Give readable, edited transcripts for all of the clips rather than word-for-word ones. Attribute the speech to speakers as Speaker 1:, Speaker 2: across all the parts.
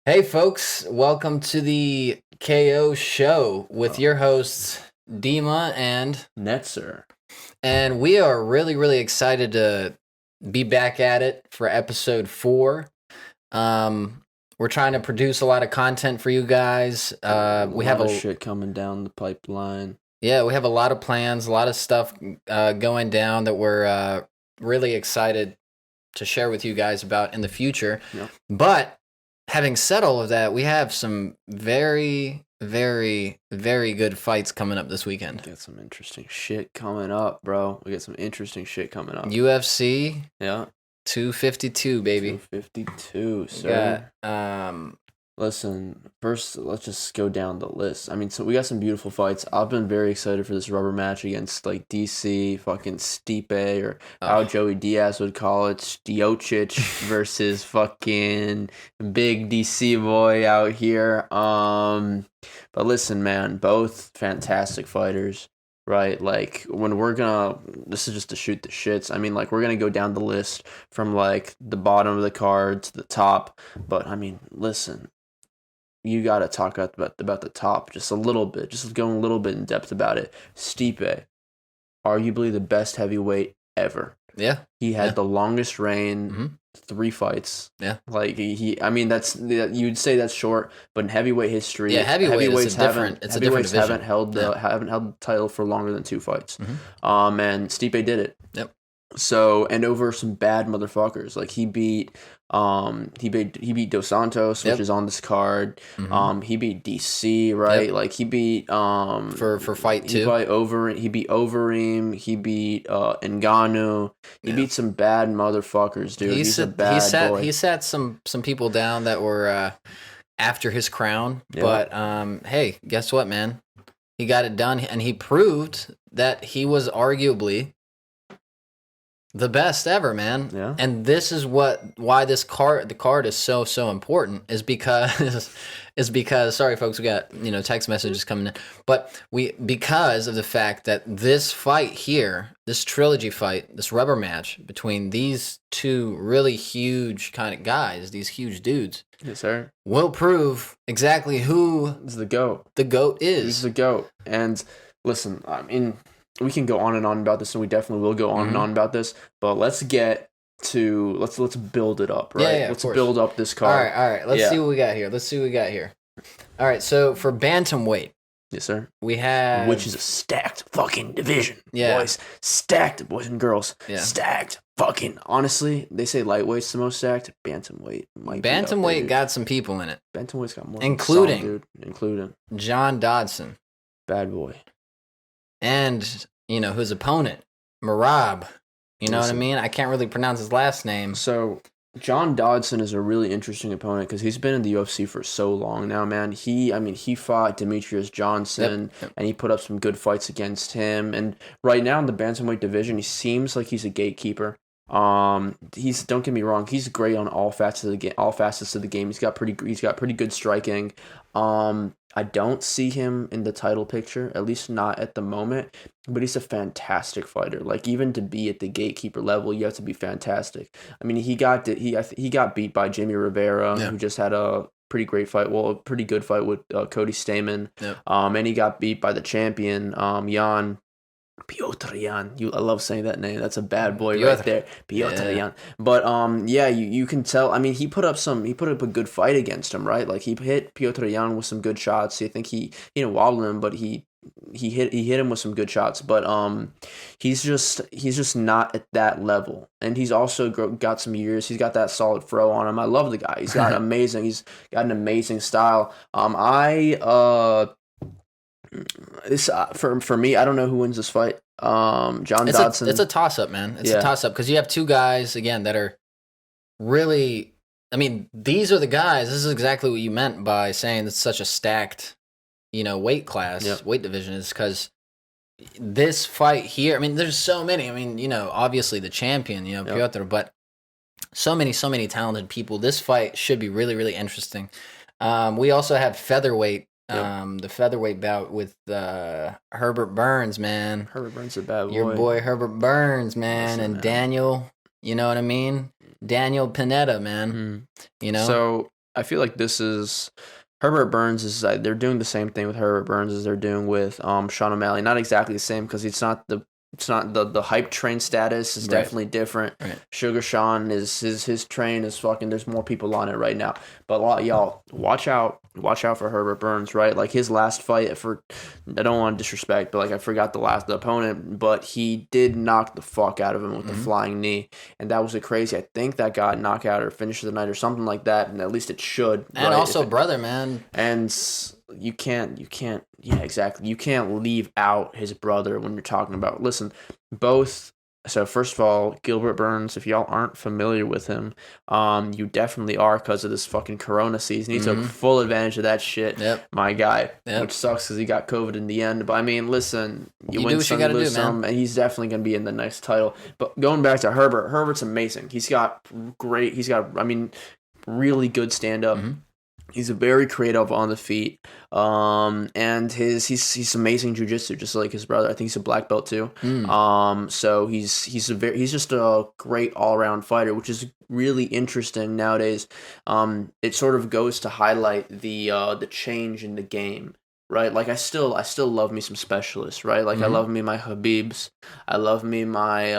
Speaker 1: Hey, folks, welcome to the KO show with your hosts, Dima
Speaker 2: Netzer.
Speaker 1: and we are really, really excited to be back at it for episode 4. We're trying to produce a lot of content for you guys. We have
Speaker 2: a shit coming down the pipeline.
Speaker 1: Yeah, we have a lot of plans, a lot of stuff going down that we're really excited to share with you guys about in the future.
Speaker 2: Yep.
Speaker 1: But having said all of that, we have some very, very, very good fights coming up this weekend.
Speaker 2: Got some interesting shit coming up, bro. We got some interesting shit coming up.
Speaker 1: UFC,
Speaker 2: yeah,
Speaker 1: 252, baby.
Speaker 2: 252, sir.
Speaker 1: We got,
Speaker 2: listen, first, let's just go down the list. I mean, so we got some beautiful fights. I've been very excited for this rubber match against, like, DC, fucking Stipe, or how Joey Diaz would call it, Stiocic versus fucking big DC boy out here. But listen, man, both fantastic fighters. Right, like, when this is just to shoot the shits. I mean, like, we're gonna go down the list from, like, the bottom of the card to the top. But, I mean, listen, you gotta talk about the top just a little bit. Just going a little bit in depth about it. Stipe, arguably the best heavyweight ever.
Speaker 1: Yeah.
Speaker 2: He had the longest reign, 3 fights.
Speaker 1: Yeah.
Speaker 2: Like, I mean, you'd say that's short, but in heavyweight history,
Speaker 1: heavyweights
Speaker 2: haven't held the title for longer than 2 fights. And Stipe did it.
Speaker 1: Yep.
Speaker 2: So, and over some bad motherfuckers. Like, he beat Dos Santos, which is on this card. He beat DC, right? Yep. Like, he beat
Speaker 1: for fight 2.
Speaker 2: He beat Overeem. He beat Ngannou. He beat some bad motherfuckers, dude. He's a bad boy.
Speaker 1: He sat some people down that were after his crown. Yep. But hey, guess what, man? He got it done, and he proved that he was arguably the best ever, man.
Speaker 2: Yeah.
Speaker 1: And this is why the card is so important is because sorry folks, we got, text messages coming in. But because of the fact that this fight here, this trilogy fight, this rubber match between these two really huge kind of guys, these huge dudes.
Speaker 2: Yes, sir.
Speaker 1: Will prove exactly who
Speaker 2: is the GOAT.
Speaker 1: The GOAT is.
Speaker 2: Who's the GOAT. And listen, I mean, we can go on and on about this, and we definitely will go on and on about this. But let's get to let's build it up, right?
Speaker 1: Yeah,
Speaker 2: let's build up this card.
Speaker 1: All right. Let's see what we got here. All right, so for bantamweight,
Speaker 2: yes, sir,
Speaker 1: we have,
Speaker 2: which is a stacked fucking division, boys. Stacked, boys and girls.
Speaker 1: Yeah.
Speaker 2: Stacked. Fucking honestly, they say lightweight's the most stacked. Bantamweight might.
Speaker 1: Bantamweight got some people in it.
Speaker 2: Bantamweight's got more,
Speaker 1: including
Speaker 2: John
Speaker 1: Dodson,
Speaker 2: bad boy.
Speaker 1: And, his opponent, Merab. You know what I mean? I can't really pronounce his last name.
Speaker 2: So, John Dodson is a really interesting opponent because he's been in the UFC for so long now, man. He fought Demetrius Johnson, and he put up some good fights against him. And right now in the bantamweight division, he seems like he's a gatekeeper. Don't get me wrong, he's great on all facets of the game. He's got pretty good striking. I don't see him in the title picture, at least not at the moment, but he's a fantastic fighter. Like, even to be at the gatekeeper level, you have to be fantastic. I mean, he got beat by Jimmy Rivera, who just had a pretty good fight with Cody Stamann. And he got beat by the champion, Jan Piotr Jan. I love saying that name. That's a bad boy right there. Piotr Jan. But you can tell. I mean, he put up a good fight against him, right? Like, he hit Piotr Jan with some good shots. I think he wobbled him, but he hit him with some good shots. But he's just not at that level. And he's also got some years. He's got that solid throw on him. I love the guy. He's got He's got an amazing style. This for me, I don't know who wins this fight. Dodson.
Speaker 1: It's a toss up, man. It's a toss up because you have two guys again that are really. I mean, these are the guys. This is exactly what you meant by saying it's such a stacked, weight class, weight division. Is because this fight here. I mean, there's so many. I mean, obviously the champion, Piotr, but so many talented people. This fight should be really, really interesting. We also have featherweight. The featherweight bout with Herbert Burns, man.
Speaker 2: Herbert Burns is a bad boy.
Speaker 1: Your boy Herbert Burns, man. Listen, and Daniel, you know what I mean? Daniel Pineda, man.
Speaker 2: So I feel like this is Herbert Burns is they're doing the same thing with Herbert Burns as they're doing with Sean O'Malley. Not exactly the same because it's not the hype train status is definitely different.
Speaker 1: Right.
Speaker 2: Sugar Sean is his train is fucking. There's more people on it right now. But y'all watch out for Herbert Burns. Right, like his last fight I don't want to disrespect, but like I forgot the opponent, but he did knock the fuck out of him with the flying knee, and that was a crazy. I think that got knockout or finish of the night or something like that, and at least it should.
Speaker 1: And also, brother, man,
Speaker 2: and you can't yeah, exactly. You can't leave out his brother when you're talking about both. So first of all, Gilbert Burns, if y'all aren't familiar with him, you definitely are because of this fucking Corona season. He took full advantage of that shit, my guy, which sucks because he got COVID in the end. But I mean, listen, you win some, you lose some, and he's definitely going to be in the next title. But going back to Herbert's amazing. He's got really good stand-up. He's very creative on the feet, and he's amazing jiu-jitsu, just like his brother. I think he's a black belt too. So he's just a great all-around fighter, which is really interesting nowadays. It sort of goes to highlight the change in the game. Right, like I still love me some specialists. Right, like I love me my Habibs. I love me my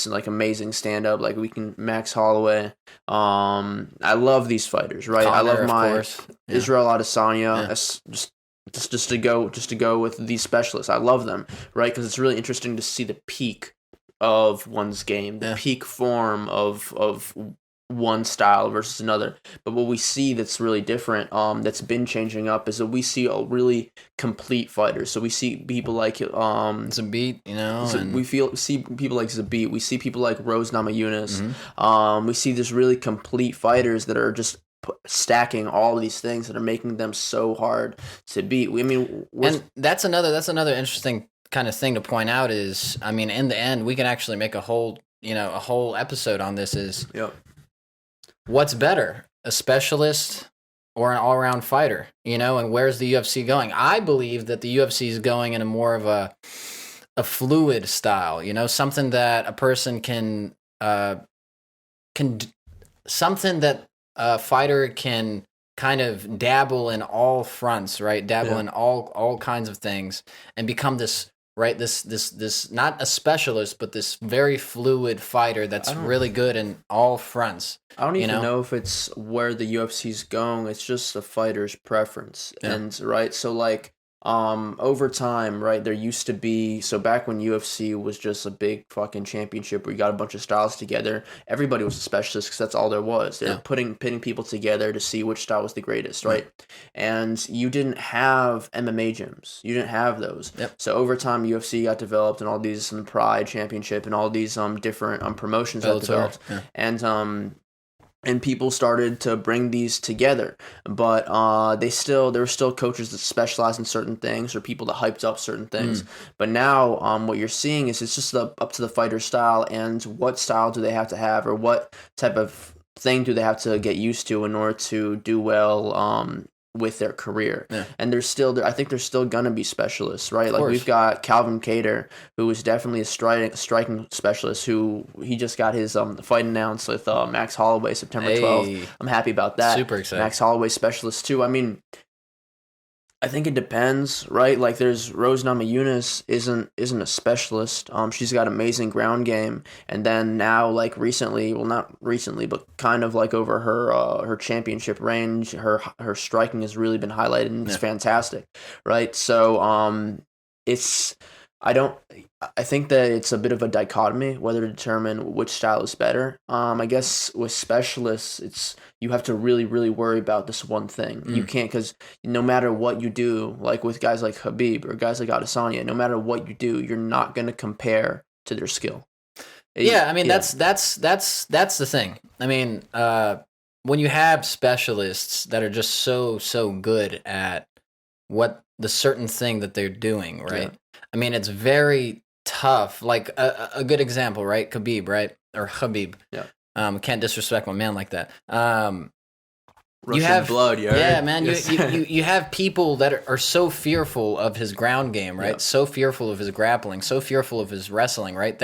Speaker 2: like amazing stand up. Like Max Holloway. I love these fighters. Right, Connor, I love my Israel Adesanya. Just to go with these specialists. I love them. Right, because it's really interesting to see the peak of one's game, the peak form of one style versus another. But what we see that's really different, that's been changing up, is that we see a really complete fighters. So we see people like
Speaker 1: Zabit,
Speaker 2: see people like Zabit. We see people like Rose Namajunas. We see this really complete fighters that are just stacking all of these things that are making them so hard to beat.
Speaker 1: And that's another interesting kind of thing to point out is, I mean, in the end, we can actually make a whole episode on this is.
Speaker 2: Yep.
Speaker 1: What's better, a specialist or an all-around fighter? And where's the UFC going? I believe that the UFC is going in a more of a fluid style. Something that a person can something that a fighter can kind of dabble in all fronts, right? Dabble in all kinds of things and become this. Right, this not a specialist, but this very fluid fighter that's really good in all fronts.
Speaker 2: I don't even know if it's where the UFC's going. It's just a fighter's preference, and right. So like, over time, right, there used to be, so back when UFC was just a big fucking championship where you got a bunch of styles together, everybody was a specialist because that's all there was. They were pitting people together to see which style was the greatest, right? And you didn't have MMA gyms. You didn't have those. So over time, UFC got developed and all these Pride Championship and all these different promotions got developed. And people started to bring these together, but there were still coaches that specialize in certain things or people that hyped up certain things. But now, what you're seeing is it's just up to the fighter style and what style do they have to have or what type of thing do they have to get used to in order to do well with their career. And I think there's still gonna be specialists, right? Like we've got Calvin Kattar, who is definitely a striking specialist, who he just got his fight announced with Max Holloway September 12th. I'm happy about that.
Speaker 1: Super excited.
Speaker 2: Max Holloway specialist too. I mean, I think it depends, right? Like there's Rose Namajunas isn't a specialist. She's got amazing ground game, and then now like recently, well not recently, but kind of like over her championship range, her striking has really been highlighted and it's fantastic, right? So I think that it's a bit of a dichotomy whether to determine which style is better. I guess with specialists, you have to really, really worry about this one thing. You can't, because no matter what you do, like with guys like Habib or guys like Adesanya, no matter what you do, you're not going to compare to their skill.
Speaker 1: That's the thing. I mean, when you have specialists that are just so good at what the certain thing that they're doing, right? I mean, it's very tough. Like a good example, right? Khabib, right? Or Habib. Can't disrespect my man like that. You have
Speaker 2: blood,
Speaker 1: man. You have people that are so fearful of his ground game, right? So fearful of his grappling, so fearful of his wrestling, right?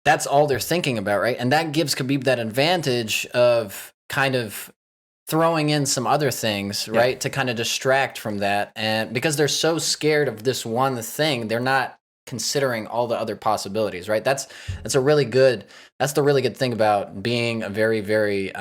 Speaker 1: That's all they're thinking about, right? And that gives Khabib that advantage of kind of throwing in some other things, right, to kind of distract from that. And because they're so scared of this one thing, they're not considering all the other possibilities, right? That's the really good thing about being a very, very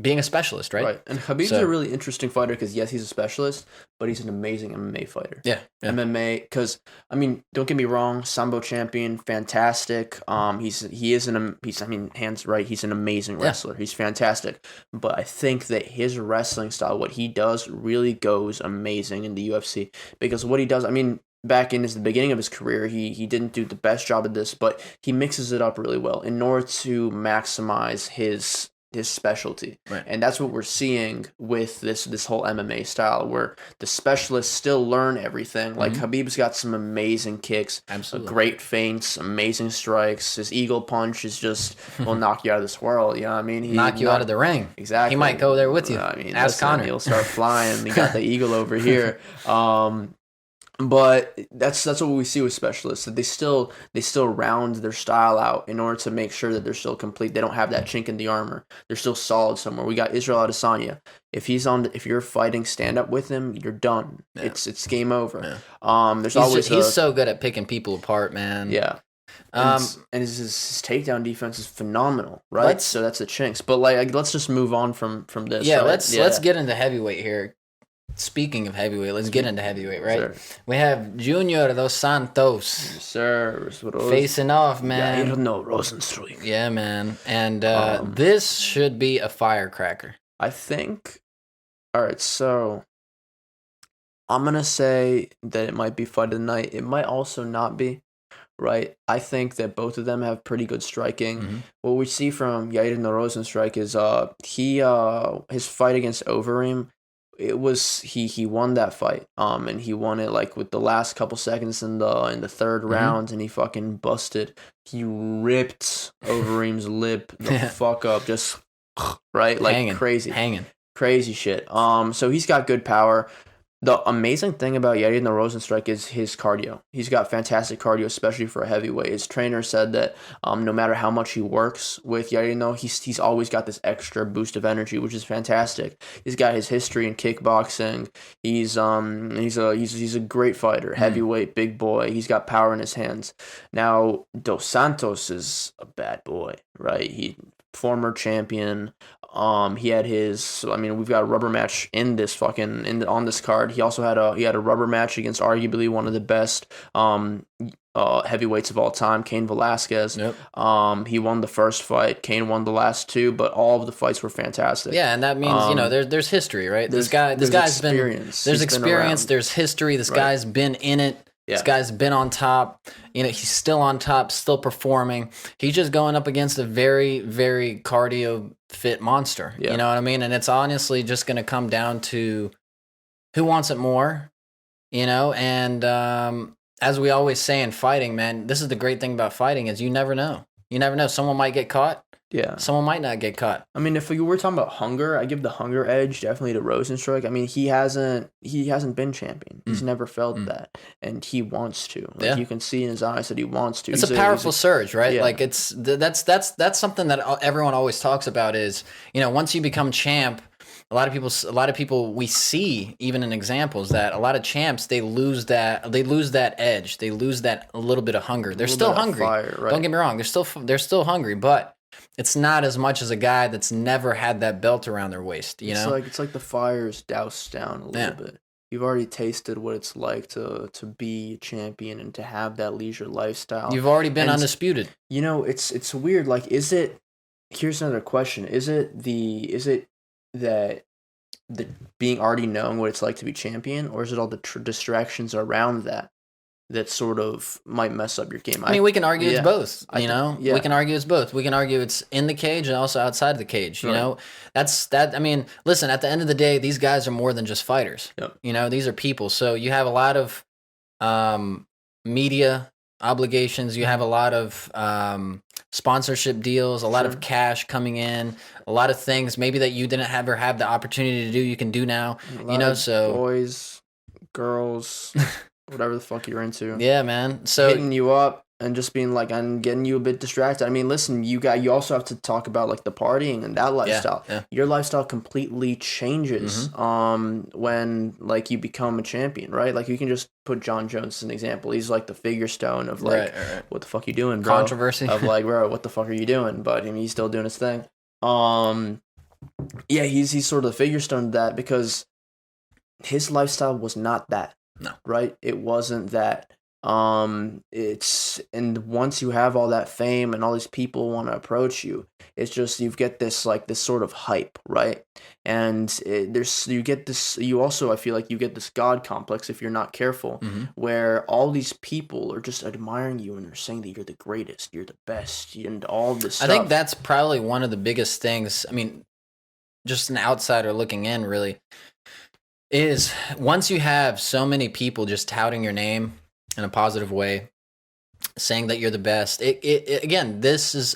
Speaker 1: being a specialist, right?
Speaker 2: Right. And Khabib's a really interesting fighter because, yes, he's a specialist, but he's an amazing MMA fighter.
Speaker 1: Yeah.
Speaker 2: MMA, because, I mean, don't get me wrong, Sambo champion, fantastic. He's hands right, he's an amazing wrestler. Yeah. He's fantastic. But I think that his wrestling style, what he does, really goes amazing in the UFC. Because what he does, I mean, back in the beginning of his career, he didn't do the best job of this, but he mixes it up really well in order to maximize his specialty.
Speaker 1: Right.
Speaker 2: And that's what we're seeing with this whole MMA style, where the specialists still learn everything. Like Khabib's got some amazing kicks, great feints, amazing strikes. His eagle punch is just will knock you out of this world. You know what I mean?
Speaker 1: Knock you out of the ring.
Speaker 2: Exactly.
Speaker 1: He might go there with you.
Speaker 2: I mean,
Speaker 1: ask Connor.
Speaker 2: He'll start flying. We got the eagle over here. But that's what we see with specialists, that they still round their style out in order to make sure that they're still complete. They don't have that chink in the armor. They're still solid somewhere. We got Israel Adesanya. If you're fighting stand up with him, you're done. Yeah. It's game over. Yeah.
Speaker 1: He's so good at picking people apart, man.
Speaker 2: Yeah. And his takedown defense is phenomenal, right? So that's the chinks. But let's just move on from this.
Speaker 1: Yeah, right? Let's get into heavyweight here. Speaking of heavyweight, let's get into heavyweight, right? Sure. We have Junior dos Santos.
Speaker 2: Yes, sir.
Speaker 1: Facing off, man.
Speaker 2: Jair Rozenstruik.
Speaker 1: Yeah, man. And this should be a firecracker.
Speaker 2: I think. All right, so I'm going to say that it might be fight of the night. It might also not be, right? I think that both of them have pretty good striking. Mm-hmm. What we see from Jair Rozenstruik is his fight against Overeem. It was he won that fight, and he won it like with the last couple seconds in the third round, and he fucking busted. He ripped Overeem's lip the fuck up, just right, like hanging crazy shit. So he's got good power. The amazing thing about Jair Rozenstruik is his cardio. He's got fantastic cardio, especially for a heavyweight. His trainer said that no matter how much he works with Jair, he's always got this extra boost of energy, which is fantastic. He's got his history in kickboxing. He's a great fighter, heavyweight, big boy. He's got power in his hands. Now, Dos Santos is a bad boy, right? He former champion. He had we've got a rubber match in this on this card. He also had a rubber match against arguably one of the best heavyweights of all time, Cain Velasquez. Yep. He won the first fight. Cain won the last two, but all of the fights were fantastic.
Speaker 1: Yeah, and that means there's history, right? This guy's
Speaker 2: experience.
Speaker 1: There's experience. There's history. This guy's been in it. Yeah. This guy's been on top. He's still on top, still performing. He's just going up against a very, very cardio fit monster. Yeah. You know what I mean? And it's honestly just going to come down to who wants it more, and as we always say in fighting, man, this is the great thing about fighting is you never know. You never know. Someone might get caught. Yeah. Someone might not get caught.
Speaker 2: I mean, if you were talking about hunger, I give the hunger edge definitely to Rozenstruik. I mean, he hasn't been champion. He's never felt that, and he wants to. You can see in his eyes that he wants to.
Speaker 1: It's a powerful surge, right? Yeah. Like that's something that everyone always talks about is, once you become champ, a lot of people we see even in examples that a lot of champs they lose that edge, they lose that a little bit of hunger. They're still hungry. Fire, right? Don't get me wrong, they're still hungry, but it's not as much as a guy that's never had that belt around their waist,
Speaker 2: It's like the fire's doused down a little bit. You've already tasted what it's like to be a champion and to have that leisure lifestyle.
Speaker 1: You've already been undisputed.
Speaker 2: It's weird. Like, here's another question. Is it that the being already knowing what it's like to be champion, or is it all the distractions around that sort of might mess up your game?
Speaker 1: I mean, we can argue it's both, we can argue it's both. We can argue it's in the cage and also outside the cage, That's that. I mean, listen, at the end of the day, these guys are more than just fighters. Yep. These are people. So you have a lot of media obligations. You have a lot of sponsorship deals, a lot of cash coming in, a lot of things maybe that you didn't ever have the opportunity to do, you can do now. So
Speaker 2: boys, girls, whatever the fuck you're into.
Speaker 1: Yeah, man. So
Speaker 2: hitting you up, and just being like, I'm getting you a bit distracted. I mean, listen, you also have to talk about like the partying and that lifestyle.
Speaker 1: Yeah.
Speaker 2: Your lifestyle completely changes when like you become a champion, right? Like you can just put John Jones as an example. He's like the figure stone of like, what the fuck you doing, bro?
Speaker 1: Controversy
Speaker 2: of like, bro, what the fuck are you doing? But I mean, he's still doing his thing. Yeah, he's sort of the figure stone of that because his lifestyle was not that.
Speaker 1: No.
Speaker 2: Right? It wasn't that. It's, and once you have all that fame and all these people want to approach you, it's just you get this like this sort of hype, right? And you also, I feel like you get this god complex if you're not careful, where all these people are just admiring you and they're saying that you're the greatest, you're the best, and all this stuff.
Speaker 1: I think that's probably one of the biggest things. I mean, just an outsider looking in, really, is once you have so many people just touting your name in a positive way, saying that you're the best. It again, this is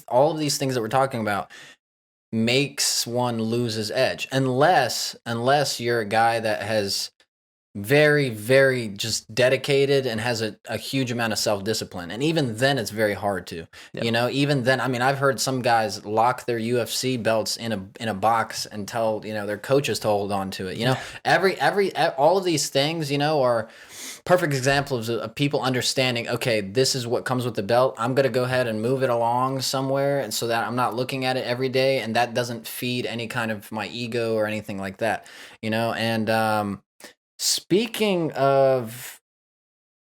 Speaker 1: all of these things that we're talking about makes one lose his edge, unless you're a guy that has very, very just dedicated and has a huge amount of self-discipline. And even then it's very hard to, even then, I mean, I've heard some guys lock their UFC belts in a box and tell, their coaches to hold on to it. All of these things, are perfect examples of people understanding, okay, this is what comes with the belt. I'm going to go ahead and move it along somewhere, and so that I'm not looking at it every day, and that doesn't feed any kind of my ego or anything like that, and speaking of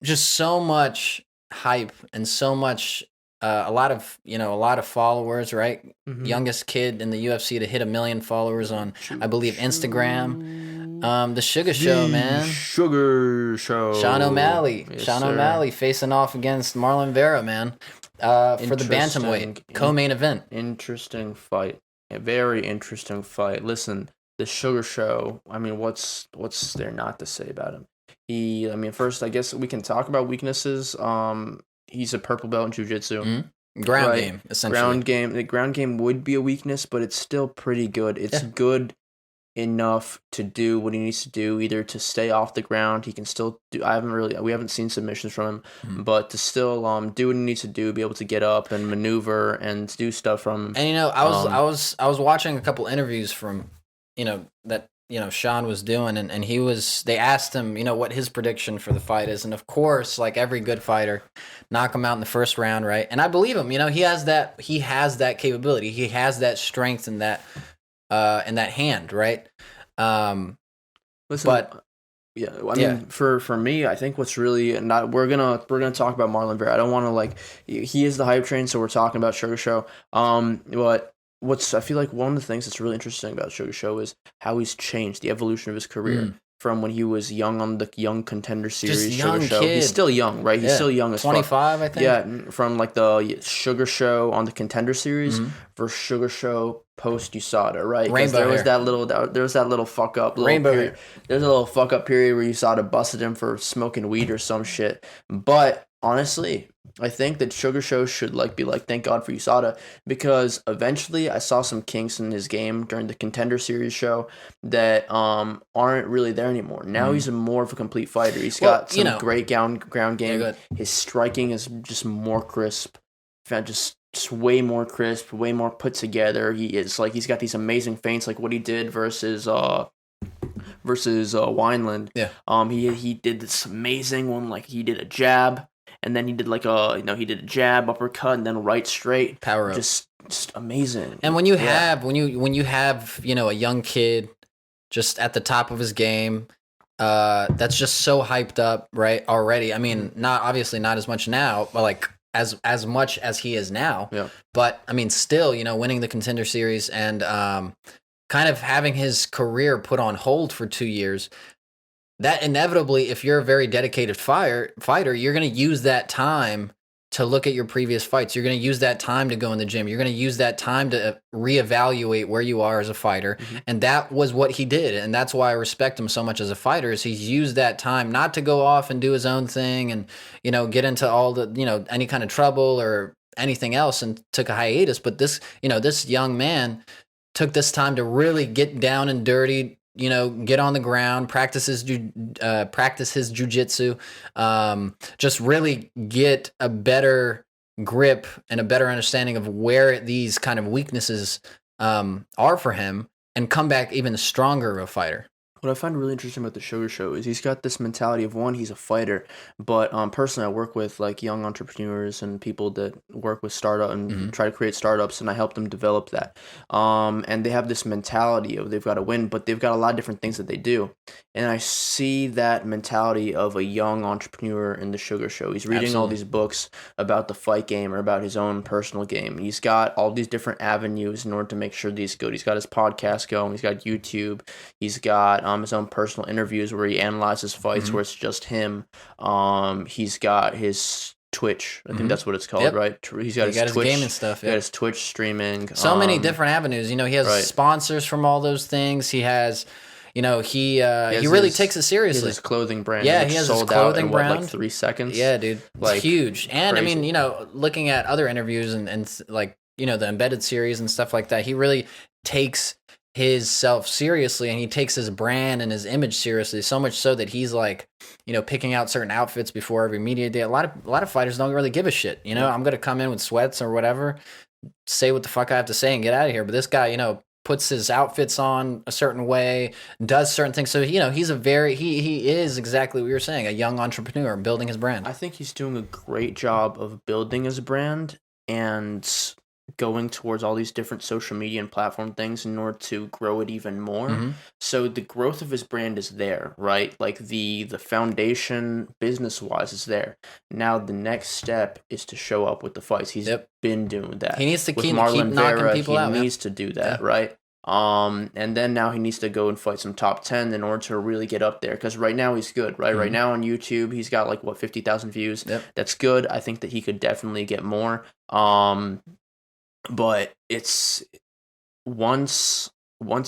Speaker 1: just so much hype and so much a lot of followers, right? Youngest kid in the UFC to hit 1 million followers on, I believe, Instagram. The Sugar Show, man.
Speaker 2: Sugar Show.
Speaker 1: Sean O'Malley.
Speaker 2: Yes,
Speaker 1: Sean
Speaker 2: sir.
Speaker 1: O'Malley facing off against Marlon Vera, man. For the bantamweight co-main event.
Speaker 2: Interesting fight. A very interesting fight. Listen, the Sugar Show, I mean, what's there not to say about him? First, I guess we can talk about weaknesses. He's a purple belt in jiu-jitsu.
Speaker 1: Ground game, essentially.
Speaker 2: The ground game would be a weakness, but it's still pretty good. It's good enough to do what he needs to do, either to stay off the ground. He can still do. We haven't seen submissions from him, but to still do what he needs to do, be able to get up and maneuver and do stuff from him.
Speaker 1: And I was watching a couple interviews from that Sean was doing, and they asked him what his prediction for the fight is, and of course, like every good fighter, knock him out in the first round, right? And I believe him. He has that capability, he has that strength in that hand, right?
Speaker 2: Listen, but yeah, I mean, for me, I think what's really not, we're gonna talk about Marlon Vera. I don't want to he is the hype train, so we're talking about Sugar Show. But I feel like one of the things that's really interesting about Sugar Show is how he's changed, the evolution of his career from when he was young on the Young Contender Series.
Speaker 1: Just young
Speaker 2: Sugar Show.
Speaker 1: Kid.
Speaker 2: He's still young, right? He's still young as
Speaker 1: 25, I think.
Speaker 2: Yeah, from like the Sugar Show on the Contender Series versus Sugar Show post USADA, right?
Speaker 1: Rainbow
Speaker 2: there was
Speaker 1: hair.
Speaker 2: there was that little fuck up
Speaker 1: Rainbow
Speaker 2: period. There's a little fuck up period where USADA busted him for smoking weed or some shit. But honestly, I think that Sugar Show should be thank God for USADA, because eventually I saw some kinks in his game during the Contender Series show that aren't really there anymore. Now he's more of a complete fighter. He's got some great ground game.
Speaker 1: Yeah,
Speaker 2: his striking is just more crisp. Just way more crisp, way more put together. He's got these amazing feints, like what he did versus Wineland.
Speaker 1: Yeah.
Speaker 2: He did this amazing one, he did a jab, and then he did he did a jab, uppercut, and then right straight.
Speaker 1: Power up.
Speaker 2: Just amazing.
Speaker 1: And when you have a young kid just at the top of his game, that's just so hyped up, right? Already. I mean, not as much now, but as much as he is now.
Speaker 2: Yeah.
Speaker 1: But I mean, still, winning the Contender Series and kind of having his career put on hold for 2 years. That inevitably, if you're a very dedicated fighter, you're going to use that time to look at your previous fights. You're going to use that time to go in the gym. You're going to use that time to reevaluate where you are as a fighter. And that was what he did. And that's why I respect him so much as a fighter, is he's used that time not to go off and do his own thing and, get into all the, any kind of trouble or anything else, and took a hiatus. But this young man took this time to really get down and dirty, get on the ground, practice his jiu-jitsu, just really get a better grip and a better understanding of where these kind of weaknesses are for him, and come back even stronger of a fighter.
Speaker 2: What I find really interesting about the Sugar Show is he's got this mentality of, one, he's a fighter, but personally I work with like young entrepreneurs and people that work with startup and try to create startups, and I help them develop that. And they have this mentality of they've got to win, but they've got a lot of different things that they do. And I see that mentality of a young entrepreneur in the Sugar Show. He's reading all these books about the fight game or about his own personal game. He's got all these different avenues in order to make sure these good. He's got his podcast going. He's got YouTube. He's got his own personal interviews where he analyzes fights where it's just him. He's got his Twitch. I think that's what it's called, right? He's got his Twitch,
Speaker 1: gaming stuff.
Speaker 2: He got his Twitch streaming.
Speaker 1: So many different avenues. He has sponsors from all those things. He has... he really takes it seriously.
Speaker 2: His clothing brand.
Speaker 1: Yeah, he has his clothing brand.
Speaker 2: Like 3 seconds.
Speaker 1: Yeah, dude. It's huge. And crazy. Looking at other interviews and like, the Embedded series and stuff like that, he really takes his self seriously, and he takes his brand and his image seriously, so much so that he's like, picking out certain outfits before every media day. A lot of fighters don't really give a shit. I'm going to come in with sweats or whatever, say what the fuck I have to say and get out of here. But this guy, puts his outfits on a certain way, does certain things. So, he's he is exactly what you were saying, a young entrepreneur building his brand.
Speaker 2: I think he's doing a great job of building his brand and going towards all these different social media and platform things in order to grow it even more. So the growth of his brand is there, right? Like the foundation business-wise is there. Now the next step is to show up with the fights. He's been doing that.
Speaker 1: He needs to keep knocking people out.
Speaker 2: He needs to do that, right? And then now he needs to go and fight some top 10 in order to really get up there. Because right now he's good, right? Right now on YouTube, he's got 50,000 views. That's good. I think that he could definitely get more. But it's once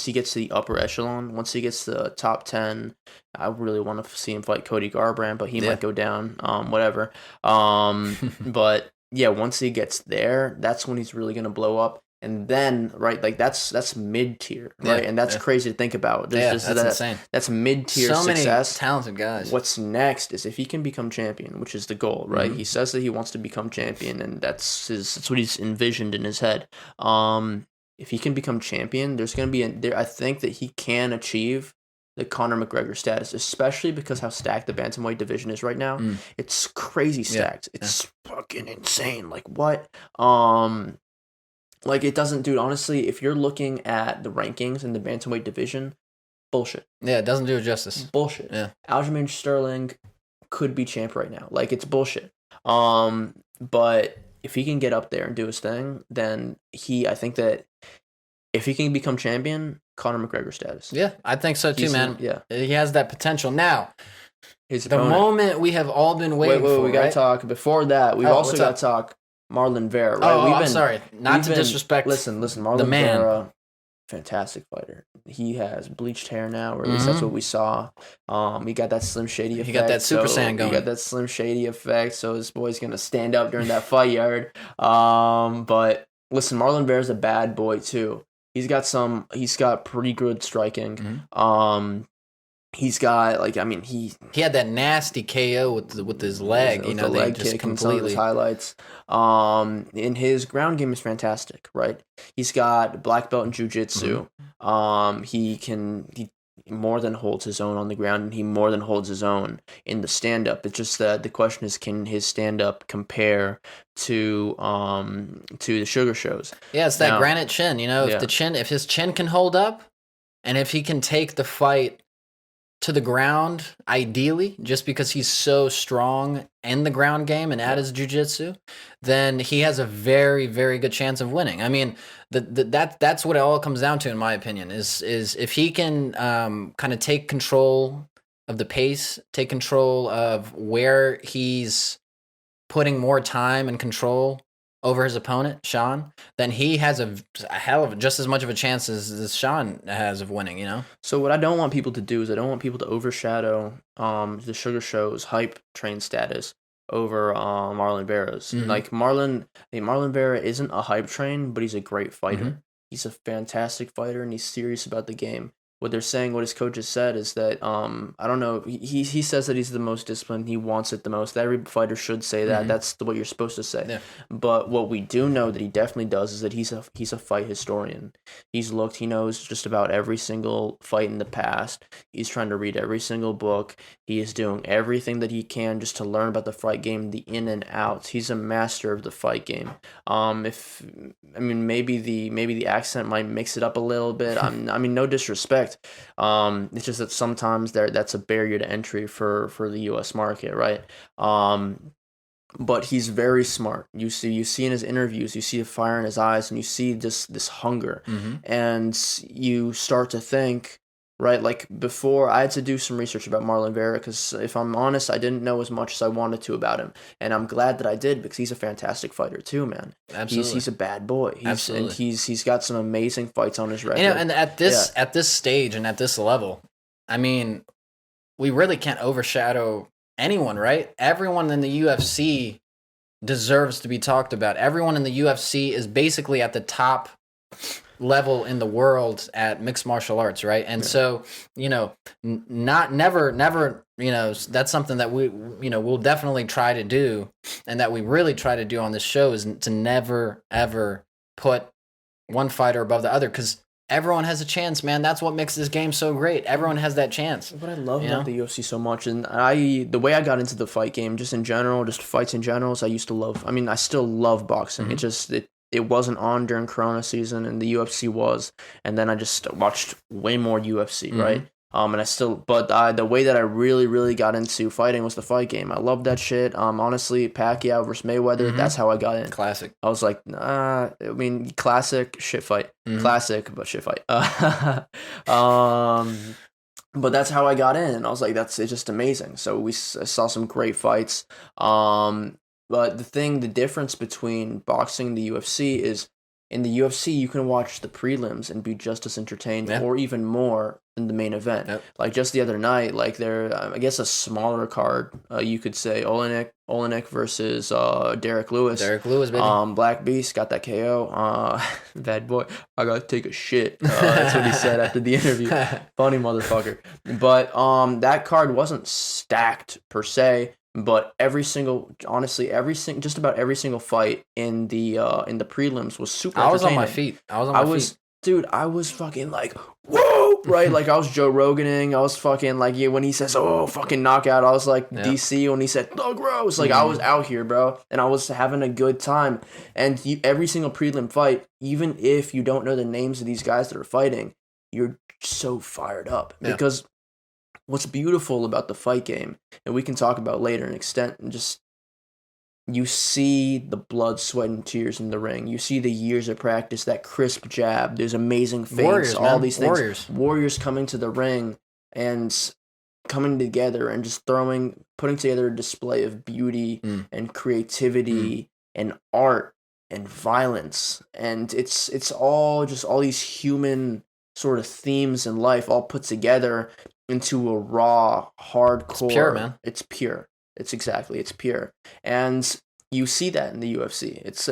Speaker 2: he gets to the upper echelon, once he gets to the top 10, I really want to see him fight Cody Garbrandt, but he might go down, whatever. But yeah, once he gets there, that's when he's really going to blow up. And then, right, that's mid-tier, right? And that's crazy to think about.
Speaker 1: That's insane.
Speaker 2: That's mid-tier
Speaker 1: success.
Speaker 2: So
Speaker 1: many talented guys.
Speaker 2: What's next is if he can become champion, which is the goal, right? He says that he wants to become champion, and that's what he's envisioned in his head. If he can become champion, there's going to be I think that he can achieve the Conor McGregor status, especially because how stacked the bantamweight division is right now. It's crazy stacked. It's fucking insane. Like what? It doesn't, dude, honestly, if you're looking at the rankings in the bantamweight division, bullshit.
Speaker 1: Yeah, it doesn't do it justice.
Speaker 2: Bullshit.
Speaker 1: Yeah.
Speaker 2: Aljamain Sterling could be champ right now. It's bullshit. But if he can get up there and do his thing, then I think that if he can become champion, Conor McGregor status.
Speaker 1: Yeah, I think so too, man. He has that potential. Now,
Speaker 2: the
Speaker 1: moment we have all been waiting for,
Speaker 2: we got to talk. Before that, we've also got to talk Marlon Vera, right?
Speaker 1: I'm sorry. Not to disrespect.
Speaker 2: Listen, Marlon Vera, fantastic fighter. He has bleached hair now, or at least that's what we saw. He got that Slim Shady effect.
Speaker 1: He got that Super Saiyan going.
Speaker 2: He got that Slim Shady effect, so this boy's going to stand up during that fight yard. But listen, Marlon Vera's a bad boy, too. He's got pretty good striking. He's got he
Speaker 1: had that nasty KO with his leg,
Speaker 2: the leg kick completely. And some of his highlights. In his ground game is fantastic, right? He's got black belt in jiu-jitsu. He more than holds his own on the ground, and he more than holds his own in the stand up. It's just that the question is, can his stand up compare to the Sugar Shows?
Speaker 1: Yeah, it's that granite chin. If his chin can hold up, and if he can take the fight to the ground, ideally, just because he's so strong in the ground game and at his jiu-jitsu, then he has a very, very good chance of winning. I mean, that's what it all comes down to, in my opinion, is if he can kind of take control of the pace, take control of where he's putting more time and control over his opponent, Sean, then he has a hell of just as much of a chance as Sean has of winning,
Speaker 2: So what I don't want people to do is I don't want people to overshadow the Sugar Show's hype train status over Marlon Vera's. Marlon Vera isn't a hype train, but he's a great fighter. He's a fantastic fighter, and he's serious about the game. what they're saying, what his coach has said is that I don't know. He says that he's the most disciplined. He wants it the most. Every fighter should say that. That's what you're supposed to say.
Speaker 1: Yeah.
Speaker 2: But what we do know that he definitely does is that he's a fight historian. He knows just about every single fight in the past. He's trying to read every single book. He is doing everything that he can just to learn about the fight game, the in and outs. He's a master of the fight game. Maybe the accent might mix it up a little bit. No disrespect. It's just that sometimes that's a barrier to entry for the U.S. market, right? But he's very smart. You see in his interviews, you see the fire in his eyes, and you see this hunger, and you start to think, right? Like before, I had to do some research about Marlon Vera because if I'm honest, I didn't know as much as I wanted to about him, and I'm glad that I did because he's a fantastic fighter too, man.
Speaker 1: Absolutely,
Speaker 2: he's a bad boy.
Speaker 1: Absolutely,
Speaker 2: and he's got some amazing fights on his record.
Speaker 1: And at this stage and at this level, I mean, we really can't overshadow anyone, right? Everyone in the UFC deserves to be talked about. Everyone in the UFC is basically at the top level in the world at mixed martial arts, right? And so, never, that's something that we'll definitely try to do, and that we really try to do on this show is to never ever put one fighter above the other, because everyone has a chance, man. That's what makes this game so great. Everyone has that chance.
Speaker 2: What I love about the UFC so much, and the way I got into the fight game, just in general, just fights in general, is I still love boxing. It wasn't on during Corona season, and the UFC was, and then I just watched way more UFC, right? The way that I really, really got into fighting was the fight game. I loved that shit. Honestly, Pacquiao versus Mayweather, that's how I got in.
Speaker 1: Classic.
Speaker 2: I was like, classic shit fight. Classic, but shit fight. But that's how I got in. I was like, it's just amazing. So I saw some great fights. But the difference between boxing and the UFC is, in the UFC, you can watch the prelims and be just as entertained, or even more, than the main event. Yep. Like just the other night, like I guess a smaller card, you could say Olenek versus Derek Lewis.
Speaker 1: Derek Lewis, baby.
Speaker 2: Black Beast got that KO. Bad boy, I gotta take a shit. That's what he said after the interview. Funny motherfucker. But that card wasn't stacked per se. But just about every single fight in the prelims was super entertaining.
Speaker 1: I was on my feet.
Speaker 2: Dude, I was fucking like, whoa, right? Like I was Joe Roganing. I was fucking like, when he says, oh, fucking knockout. I was like DC when he said, oh, gross. Like I was out here, bro. And I was having a good time. And every single prelim fight, even if you don't know the names of these guys that are fighting, you're so fired up. Because what's beautiful about the fight game, and we can talk about later in extent, and just you see the blood, sweat, and tears in the ring. You see the years of practice, that crisp jab, there's amazing feints, all these things. Warriors coming to the ring and coming together and just putting together a display of beauty and creativity and art and violence. And it's all just all these human sort of themes in life all put together into a raw, hardcore.
Speaker 1: It's pure, man.
Speaker 2: It's pure. It's pure. And you see that in the UFC. It's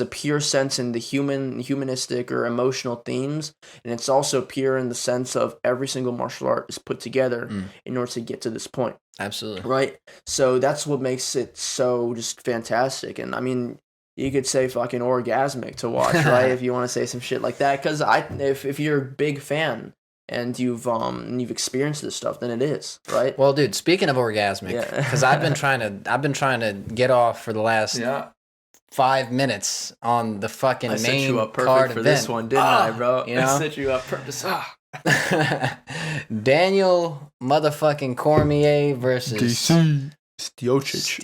Speaker 2: a pure sense in the humanistic or emotional themes, and it's also pure in the sense of every single martial art is put together in order to get to this point.
Speaker 1: Absolutely.
Speaker 2: Right? So that's what makes it so just fantastic. And I mean, you could say fucking orgasmic to watch, right? If you want to say some shit like that, because if you're a big fan and you've experienced this stuff, then it is, right?
Speaker 1: Well, dude, speaking of orgasmic, because I've been trying to get off for the last 5 minutes on the fucking main card event. I set you up perfect for this one, didn't I, bro?
Speaker 2: I set you up perfect.
Speaker 1: Daniel motherfucking Cormier versus
Speaker 2: DC Stiocic.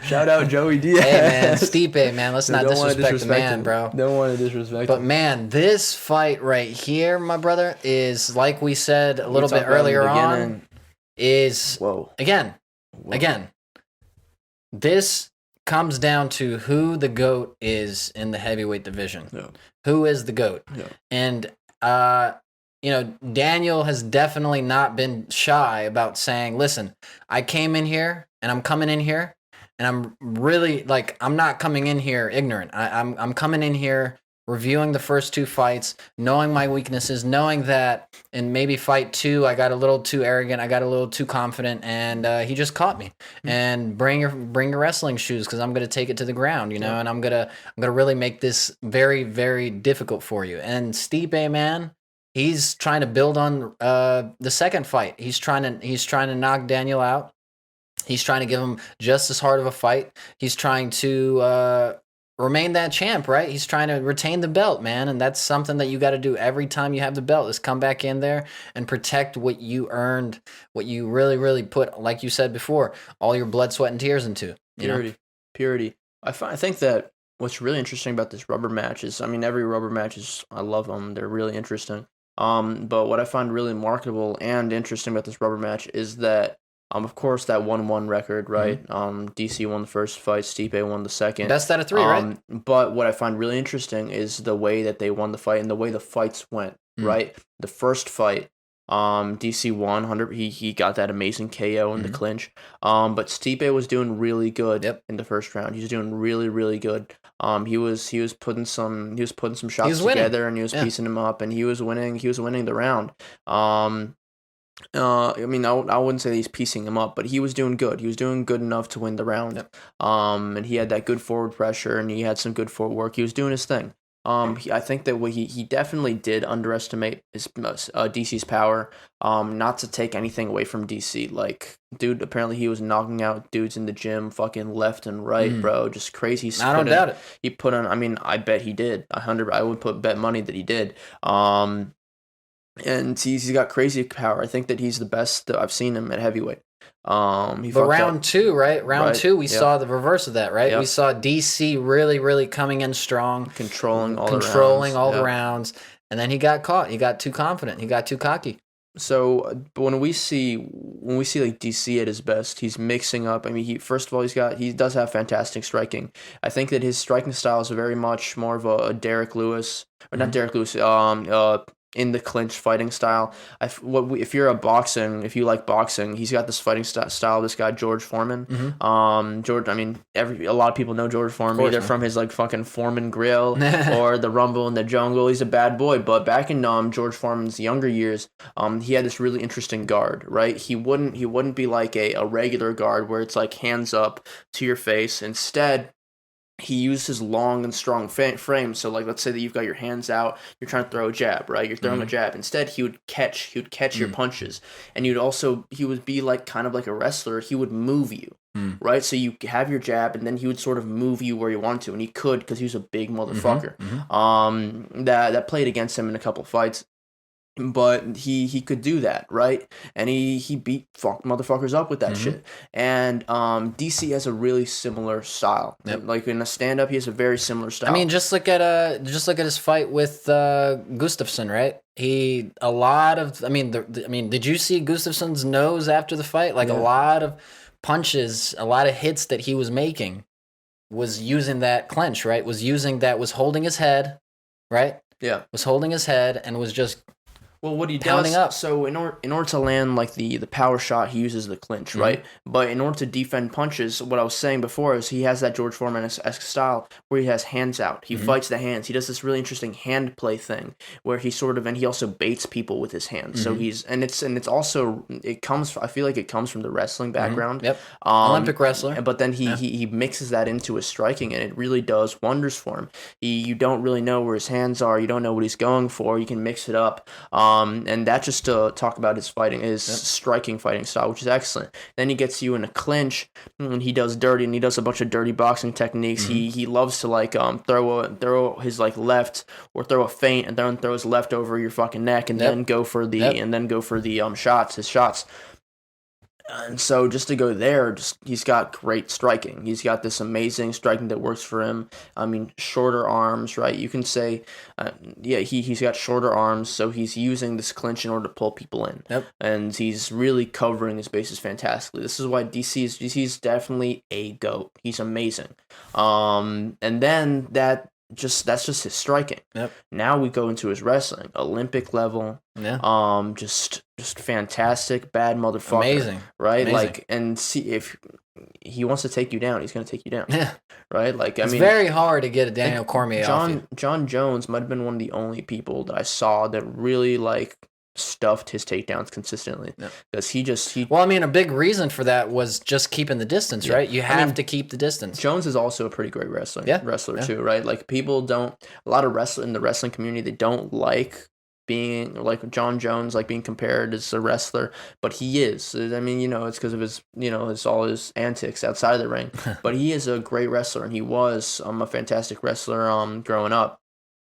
Speaker 2: Shout out Joey Diaz.
Speaker 1: Hey man, Stipe, man. Let's not disrespect the man, bro.
Speaker 2: Don't want to disrespect
Speaker 1: But man, this fight right here, my brother, is like we said a little bit earlier on. Is again. This comes down to who the GOAT is in the heavyweight division. Yeah. Who is the GOAT? Yeah. And Daniel has definitely not been shy about saying, listen, I came in here and I'm coming in here and I'm really I'm not coming in here ignorant. I'm coming in here reviewing the first 2 fights, knowing my weaknesses, knowing that in maybe fight 2 I got a little too arrogant, I got a little too confident, and he just caught me. And bring your wrestling shoes, because I'm gonna take it to the ground, you know, and I'm gonna really make this very, very difficult for you. And Stipe, man, he's trying to build on the second fight. He's trying to knock Daniel out. He's trying to give him just as hard of a fight. He's trying to remain that champ, right? He's trying to retain the belt, man. And that's something that you got to do every time you have the belt, is come back in there and protect what you earned, what you really, really put, like you said before, all your blood, sweat, and tears into.
Speaker 2: Purity. I think that what's really interesting about this rubber match is, I mean, every rubber match is, I love them. They're really interesting. But what I find really marketable and interesting about this rubber match is that, of course, that 1-1 record, right? DC won the first fight, Stipe won the second.
Speaker 1: Best out of 3, right?
Speaker 2: But what I find really interesting is the way that they won the fight and the way the fights went, right? The first fight, DC won 100. He got that amazing KO in the clinch. But Stipe was doing really good in the first round. He was doing really, really good. He was putting some shots together, and he was piecing them up, and he was winning the round. I mean, I wouldn't say that he's piecing him up, but he was doing good. He was doing good enough to win the round. And he had that good forward pressure, and he had some good forward work. He was doing his thing. I think that he definitely did underestimate his DC's power. Not to take anything away from DC, like, dude, apparently he was knocking out dudes in the gym, fucking left and right, bro, just crazy.
Speaker 1: I don't doubt it.
Speaker 2: He put on. I mean, I bet he did. I would bet money that he did. And he's got crazy power. I think that he's the best that I've seen him at heavyweight.
Speaker 1: But round 2, right? Round 2, we saw the reverse of that, right? We saw DC really, really coming in strong,
Speaker 2: controlling all
Speaker 1: the rounds, and then he got caught. He got too confident. He got too cocky.
Speaker 2: So, but when we see like DC at his best, he's mixing up. I mean, he does have fantastic striking. I think that his striking style is very much more of a Derek Lewis, or not Derek Lewis. In the clinch fighting style. If you like boxing, he's got this fighting style. This guy George Foreman. George. I mean, a lot of people know George Foreman either from his like fucking Foreman Grill or the Rumble in the Jungle. He's a bad boy. But back in George Foreman's younger years, he had this really interesting guard. Right, he wouldn't be like a regular guard where it's like hands up to your face. Instead, he used his long and strong frame. So, like, let's say that you've got your hands out, you're trying to throw a jab, right? You're throwing a jab. Instead, he would catch your punches, and he would be like kind of like a wrestler. He would move you, right? So you have your jab, and then he would sort of move you where you want to, and he could because he was a big motherfucker. That played against him in a couple fights. But he could do that, right? And he beat motherfuckers up with that shit. And DC has a really similar style. Like in a stand up, he has a very similar style.
Speaker 1: I mean, just look at his fight with Gustafsson, right? Did you see Gustafsson's nose after the fight? Like a lot of punches, a lot of hits that he was making was using that clinch, right? Was holding his head, right?
Speaker 2: Yeah.
Speaker 1: Was holding his head and was just
Speaker 2: Well, what he does, up. So in order to land like the power shot, he uses the clinch, right? But in order to defend punches, what I was saying before is he has that George Foreman-esque style where he has hands out. He fights the hands. He does this really interesting hand play thing where he he also baits people with his hands. So I feel like it comes from the wrestling background.
Speaker 1: Olympic wrestler.
Speaker 2: But then he mixes that into his striking, and it really does wonders for him. You don't really know where his hands are. You don't know what he's going for. You can mix it up. And that just to talk about his striking fighting style, which is excellent. Then he gets you in a clinch, and he does a bunch of dirty boxing techniques. He loves to like throw his like left or throw a feint and then throw his left over your fucking neck and then go for the shots. And so just to go there, he's got great striking. He's got this amazing striking that works for him. I mean, shorter arms, right? You can say, he's got shorter arms, so he's using this clinch in order to pull people in. And he's really covering his bases fantastically. This is why DC's definitely a GOAT. He's amazing. And then that's just his striking. Now we go into his wrestling, Olympic level. Just fantastic, bad motherfucker.
Speaker 1: Amazing,
Speaker 2: right?
Speaker 1: Amazing.
Speaker 2: Like, and see if he wants to take you down. He's going to take you down.
Speaker 1: Yeah.
Speaker 2: Right? Like,
Speaker 1: it's very hard to get a Daniel Cormier off you.
Speaker 2: John Jones might have been one of the only people that I saw that really, like, stuffed his takedowns consistently. Because
Speaker 1: Well, I mean, a big reason for that was just keeping the distance, right? You have to keep the distance.
Speaker 2: Jones is also a pretty great wrestler too, right? Like, people don't, a lot of in the wrestling community, they don't like being like John Jones, like being compared as a wrestler, but he is. I mean, it's because of his, it's all his antics outside of the ring. But he is a great wrestler, and he was a fantastic wrestler growing up.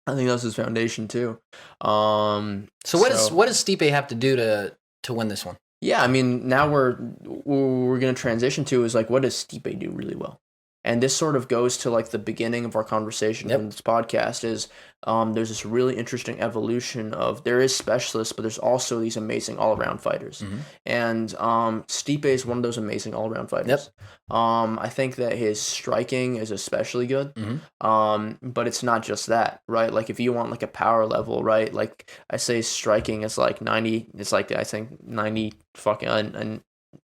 Speaker 2: I think that was his foundation too.
Speaker 1: So what does Stipe have to do to win this one?
Speaker 2: Yeah, I mean, now we're gonna transition to is like, what does Stipe do really well? And this sort of goes to like the beginning of our conversation in this podcast is there's this really interesting evolution of there is specialists, but there's also these amazing all-around fighters. And Stipe is one of those amazing all-around fighters. I think that his striking is especially good, but it's not just that, right? Like if you want like a power level, right? Like I say striking is like 90, it's like I think 90 fucking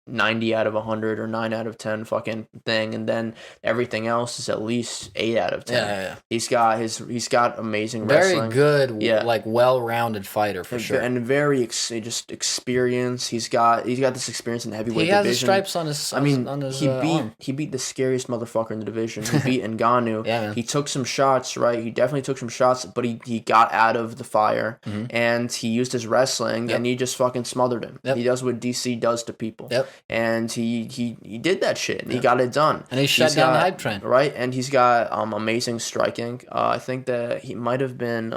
Speaker 2: 90 out of 100 or 9 out of 10 fucking thing, and then everything else is at least 8 out of 10.
Speaker 1: Yeah.
Speaker 2: He's got amazing
Speaker 1: very
Speaker 2: wrestling.
Speaker 1: Good, like well-rounded fighter for sure,
Speaker 2: and very just experience. He's got this experience in the heavyweight division.
Speaker 1: He has the stripes on his.
Speaker 2: He beat the scariest motherfucker in the division. He beat Ngannou.
Speaker 1: Man.
Speaker 2: He took some shots, right? He definitely took some shots, but he got out of the fire and he used his wrestling and he just fucking smothered him. He does what DC does to people. And he did that shit. And he got it done.
Speaker 1: And he shut down the hype train.
Speaker 2: Right? And he's got amazing striking. I think that he might have been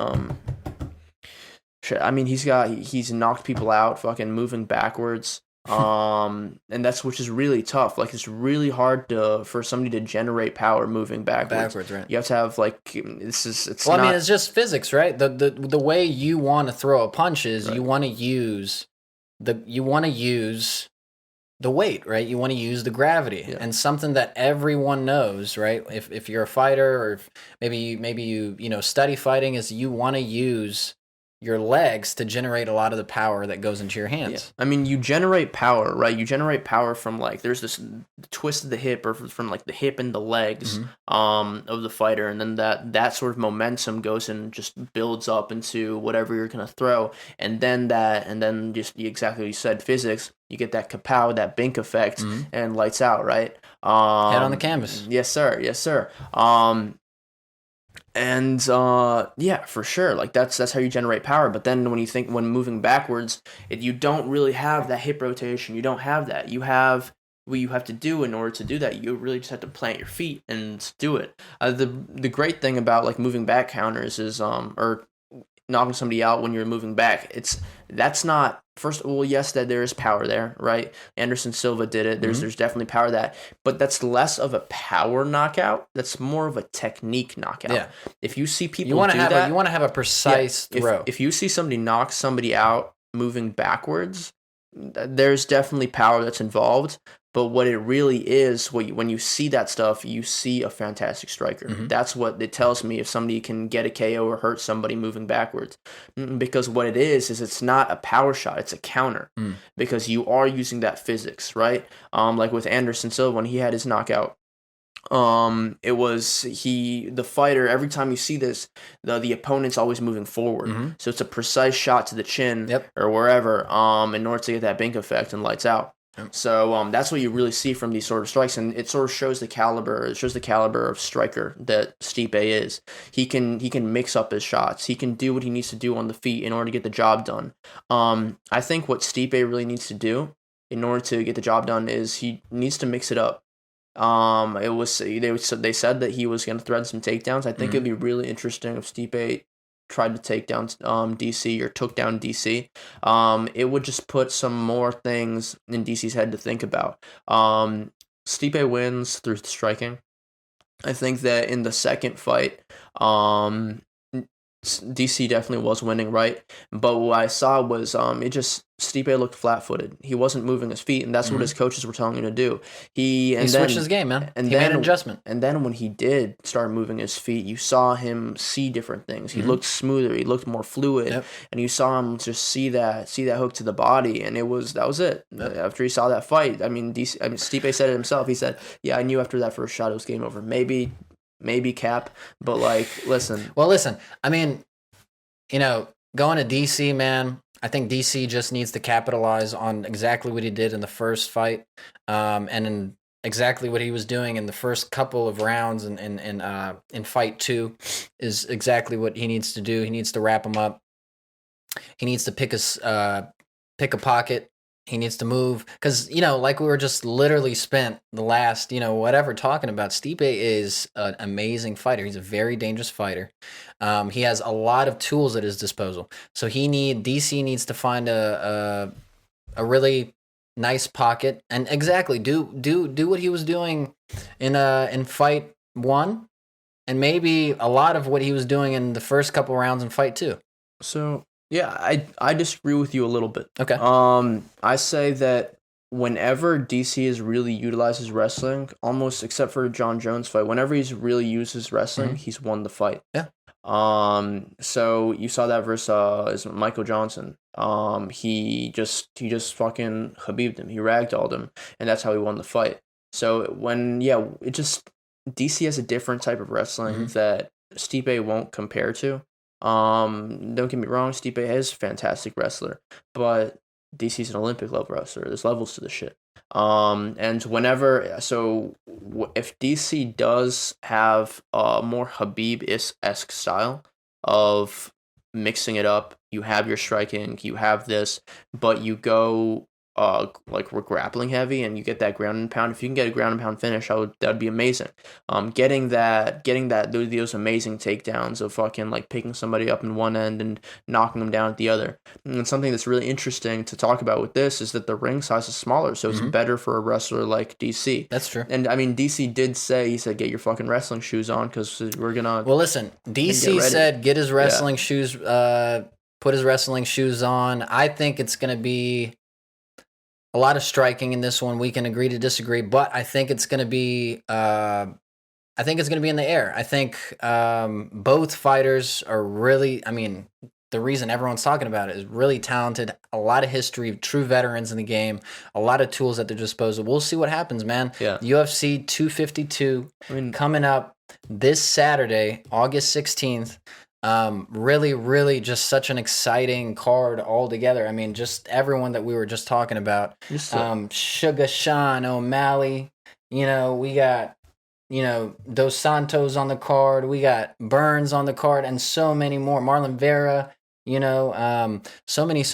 Speaker 2: I mean, he's knocked people out fucking moving backwards. And which is really tough. Like it's really hard for somebody to generate power moving backwards. Right. You have to have like I mean, it's
Speaker 1: just physics, right? The way you want to throw a punch is you want to use the weight, right? You want to use the gravity, and something that everyone knows, right? If you're a fighter, or if maybe you study fighting, is you want to use your legs to generate a lot of the power that goes into your hands.
Speaker 2: I mean, you generate power, right? You generate power from like there's this twist of the hip, or from like the hip and the legs of the fighter, and then that sort of momentum goes and just builds up into whatever you're gonna throw, and then just exactly what you said, physics. You get that kapow, that bink effect, and lights out, right?
Speaker 1: Head on the canvas.
Speaker 2: Yes, sir. And for sure, like that's how you generate power. But then when moving backwards, you don't really have that hip rotation. You don't have that. You have what you have to do in order to do that. You really just have to plant your feet and do it. The great thing about like moving back counters is or knocking somebody out when you're moving back. That's not yes, that there is power there, right? Anderson Silva did it. There's definitely power that, but that's less of a power knockout. That's more of a technique knockout. Yeah. If you see people you want to
Speaker 1: have a precise throw.
Speaker 2: If you see somebody knock somebody out moving backwards, there's definitely power that's involved. But what it really is, when you see that stuff, you see a fantastic striker. That's what it tells me if somebody can get a KO or hurt somebody moving backwards. Because what it is it's not a power shot, it's a counter. Because you are using that physics, right? Like with Anderson Silva, when he had his knockout, it was the fighter, every time you see this, the opponent's always moving forward. So it's a precise shot to the chin or wherever in order to get that bink effect and lights out. So that's what you really see from these sort of strikes, and it sort of shows the caliber. It shows the caliber of striker that Stipe is. He can mix up his shots. He can do what he needs to do on the feet in order to get the job done. I think what Stipe really needs to do in order to get the job done is he needs to mix it up. They said that he was going to threaten some takedowns. I think it'd be really interesting if Stipe tried to take down DC or took down DC. It would just put some more things in DC's head to think about. Stipe wins through striking. I think that in the second fight, Stipe DC definitely was winning, right? But what I saw was Stipe looked flat-footed. He wasn't moving his feet, and that's what his coaches were telling him to do. He
Speaker 1: switched his game, man.
Speaker 2: And
Speaker 1: he made an adjustment.
Speaker 2: And then when he did start moving his feet, you saw him see different things. He looked smoother. He looked more fluid, and you saw him just see that hook to the body, and that was it. After he saw that fight, Stipe said it himself. He said, "Yeah, I knew after that first shot it was game over." Maybe cap, but like, listen.
Speaker 1: Well, listen. I mean, going to DC, man. I think DC just needs to capitalize on exactly what he did in the first fight, and in exactly what he was doing in the first couple of rounds in fight 2 is exactly what he needs to do. He needs to wrap him up. He needs to pick a pocket. He needs to move because, like we were just literally spent the last, whatever talking about. Stipe is an amazing fighter. He's a very dangerous fighter. He has a lot of tools at his disposal. So DC needs to find a really nice pocket and exactly do what he was doing in fight 1 and maybe a lot of what he was doing in the first couple rounds in fight 2.
Speaker 2: So yeah, I disagree with you a little bit.
Speaker 1: Okay.
Speaker 2: I say that whenever DC has really utilized his wrestling, almost except for John Jones fight, whenever he's really used his wrestling, he's won the fight.
Speaker 1: Yeah.
Speaker 2: So you saw that versus Michael Johnson. He just fucking Khabib'd him. He ragdolled him, and that's how he won the fight. So DC has a different type of wrestling that Stipe won't compare to. Don't get me wrong, Stipe is a fantastic wrestler, but DC's an Olympic level wrestler. There's levels to the shit. And if DC does have a more Khabib-esque style of mixing it up, you have your striking, you have this, but you go like we're grappling heavy and you get that ground and pound. If you can get a ground and pound finish, that'd be amazing. Getting those amazing takedowns of fucking like picking somebody up in one end and knocking them down at the other. And something that's really interesting to talk about with this is that the ring size is smaller, so it's better for a wrestler like DC.
Speaker 1: That's true.
Speaker 2: And I mean, DC did say, he said, get your fucking wrestling shoes on because we're gonna.
Speaker 1: Well, listen, DC said get his wrestling shoes, put his wrestling shoes on. I think it's gonna be a lot of striking in this one. We can agree to disagree, but I think it's going to be. I think it's going to be in the air. I think both fighters are really. I mean, the reason everyone's talking about it is really talented. A lot of history, true veterans in the game. A lot of tools at their disposal. We'll see what happens, man.
Speaker 2: Yeah.
Speaker 1: UFC 252 coming up this Saturday, August 16th. Really, really just such an exciting card altogether. I mean, just everyone that we were just talking about. Sugar Sean O'Malley, we got, Dos Santos on the card. We got Burns on the card and so many more. Marlon Vera, so many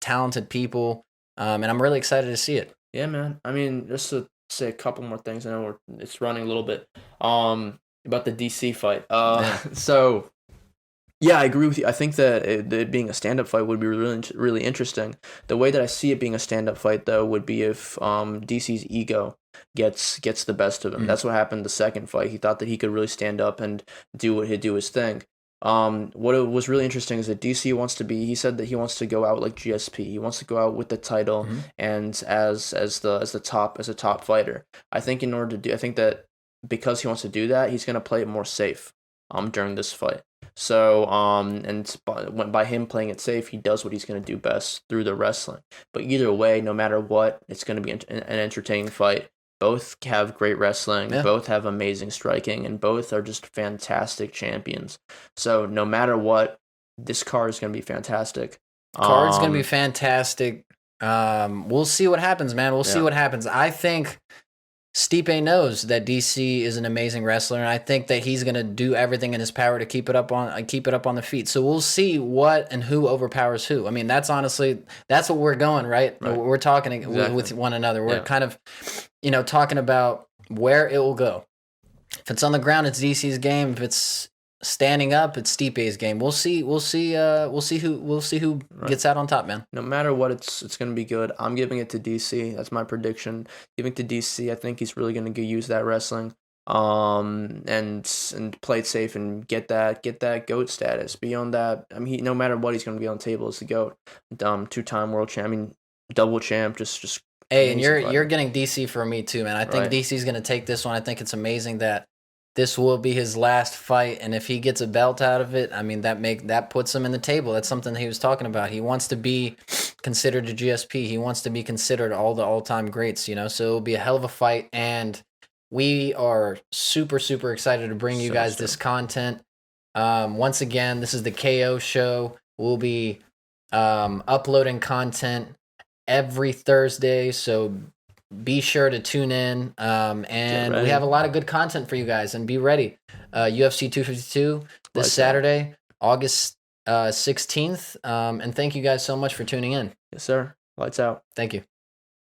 Speaker 1: talented people. And I'm really excited to see it.
Speaker 2: Yeah, man. I mean, just to say a couple more things. I know it's running a little bit. About the DC fight. So, yeah, I agree with you. I think that it being a stand-up fight would be really, really interesting. The way that I see it being a stand-up fight, though, would be if DC's ego gets the best of him. That's what happened the second fight. He thought that he could really stand up and do his thing. What it was really interesting is that DC he said that he wants to go out like GSP. He wants to go out with the title and as a top fighter. I think that because he wants to do that, he's going to play it more safe during this fight. So and by him playing it safe, he does what he's going to do best through the wrestling. But either way, no matter what, it's going to be an entertaining fight. Both have great wrestling, both have amazing striking, and both are just fantastic champions. So no matter what, this card is going to be fantastic.
Speaker 1: Card's going to be fantastic. We'll see what happens, man. We'll see what happens. I think Stipe knows that DC is an amazing wrestler, and I think that he's going to do everything in his power to keep it up on the feet. So we'll see what and who overpowers who. I mean, that's what we're going, right? We're talking with one another. We're kind of, talking about where it will go. If it's on the ground, it's DC's game. If it's standing up, it's Stipe's game. We'll see who gets out on top, man.
Speaker 2: No matter what, it's going to be good. I'm giving it to DC. That's my prediction. Giving it to DC. I think he's really going to use that wrestling. and play it safe and get that GOAT status. Beyond that, I mean, no matter what, he's going to be on the table as the GOAT. 2-time world champ, I mean, double champ, just.
Speaker 1: Hey, and you're getting DC for me too, man. I think
Speaker 2: Right.
Speaker 1: DC's going to take this one. I think it's amazing that this will be his last fight, and if he gets a belt out of it, I mean that puts him in the table. That's something he was talking about. He wants to be considered a GSP. He wants to be considered all the all-time greats, you know. So it'll be a hell of a fight, and we are super super excited to bring you guys this content. Once again, this is the KO show. We'll be uploading content every Thursday, so be sure to tune in. And we have a lot of good content for you guys, and be ready. UFC 252 this Saturday, August 16th. And thank you guys so much for tuning in.
Speaker 2: Yes, sir. Lights out.
Speaker 1: Thank you.